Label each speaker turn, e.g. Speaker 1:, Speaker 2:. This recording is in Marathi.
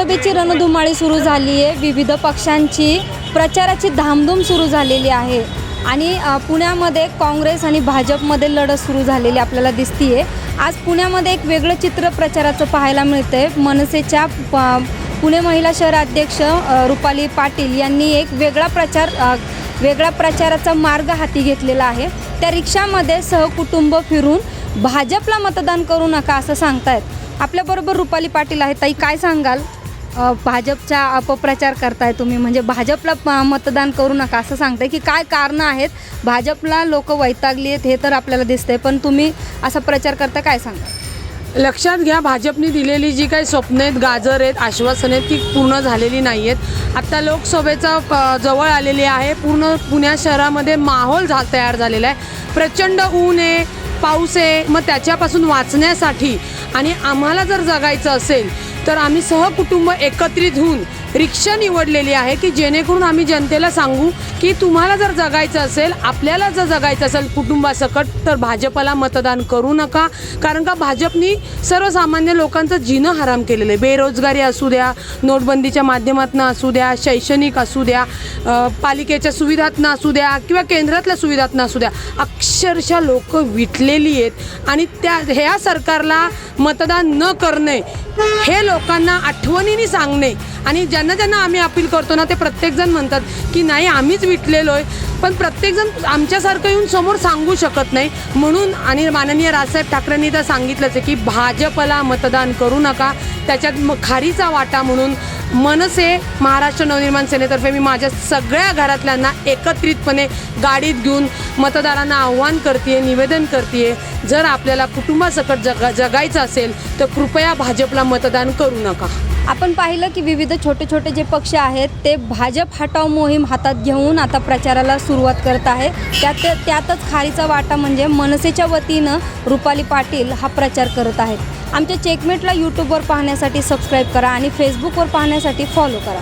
Speaker 1: लोकसभेची रणधुमाळी सुरू झाली आहे. विविध पक्षांची प्रचाराची धामधूम सुरू झालेली आहे आणि पुण्यामध्ये काँग्रेस आणि भाजपमध्ये लढत सुरू झालेली आपल्याला दिसतीये. आज पुण्यामध्ये एक वेगळं चित्र प्रचाराचं पाहायला मिळतंय. मनसेच्या पुणे महिला शहराध्यक्ष रुपाली पाटील यांनी एक वेगळा प्रचाराचा मार्ग हाती घेतलेला आहे. त्या रिक्षामध्ये सहकुटुंब फिरून भाजपला मतदान करू नका असं सांगतायत. आपल्याबरोबर रुपाली पाटील आहेत. ताई, काय सांगाल? भाजपचा अपप्रचार करताय तुम्ही, म्हणजे भाजपला मतदान करू नका असं सांगताय की काय कारणं आहेत? भाजपला लोक वैतागली आहेत हे तर आपल्याला दिसतंय, पण तुम्ही असा प्रचार करता, काय सांगा?
Speaker 2: लक्षात घ्या, भाजपने दिलेली जी काही स्वप्न आहेत, गाजर आहेत, आश्वासन आहेत, ती पूर्ण झालेली नाही आहेत. आत्ता लोकसभेचा जवळ आलेली आहे. पूर्ण पुण्या शहरामध्ये माहोल तयार झालेला आहे. प्रचंड ऊन आहे, पाऊस आहे. मग त्याच्यापासून वाचण्यासाठी आणि आम्हाला जर जगायचं असेल तर आम्ही सहकुटुंब एकत्रित होऊन रिक्षा निवडलेली आहे की जेणेकरून आम्ही जनतेला सांगू की तुम्हाला जर जगायचं असेल, आपल्याला जर जगायचं असेल कुटुंबासकट, तर भाजपला मतदान करू नका. कारण का भाजपनी सर्वसामान्य लोकांचं जीणं हराम केलेलं आहे. बेरोजगारी असू द्या, नोटबंदीच्या माध्यमातून असू द्या, शैक्षणिक असू द्या, पालिकेच्या सुविधातनं असू द्या किंवा केंद्रातल्या सुविधातनं असू द्या, अक्षरशः लोक विटलेली आहेत. आणि ह्या सरकारला मतदान न करणे हे लोकांना आठवणीने सांगणे. आणि ज्यांना आम्ही अपील करतो ना, ते प्रत्येकजण म्हणतात की नाही, आम्हीच विटलेलो आहे, पण प्रत्येकजण आमच्यासारखं येऊन समोर सांगू शकत नाही. म्हणून आणि माननीय राजसाहेब ठाकरेंनी तर सांगितलंच आहे की भाजपला मतदान करू नका. त्याच्यात खारीचा वाटा म्हणून मनसे महाराष्ट्र नवनिर्माण सेनेतर्फे मी माझ्या सगळ्या घरातल्यांना एकत्रितपणे गाडीत घेऊन मतदारांना आव्हान करते, निवेदन करते, जर आपल्याला कुटुंबासकट जगायचं असेल तर कृपया भाजपला मतदान करू नका.
Speaker 1: आपण पाहिलं की विविध छोटे जे पक्ष आहेत ते भाजप हटाव मोहीम हातात घेऊन आता प्रचाराला सुरुवात करत आहे. त्यातच खारीचा वाटा म्हणजे मनसेच्या वतीनं रुपाली पाटील हा प्रचार करत आहेत. आमच्या चेकमेटला यूट्यूबवर पाहण्यासाठी सबस्क्राईब करा आणि फेसबुकवर पाहण्यासाठी फॉलो करा.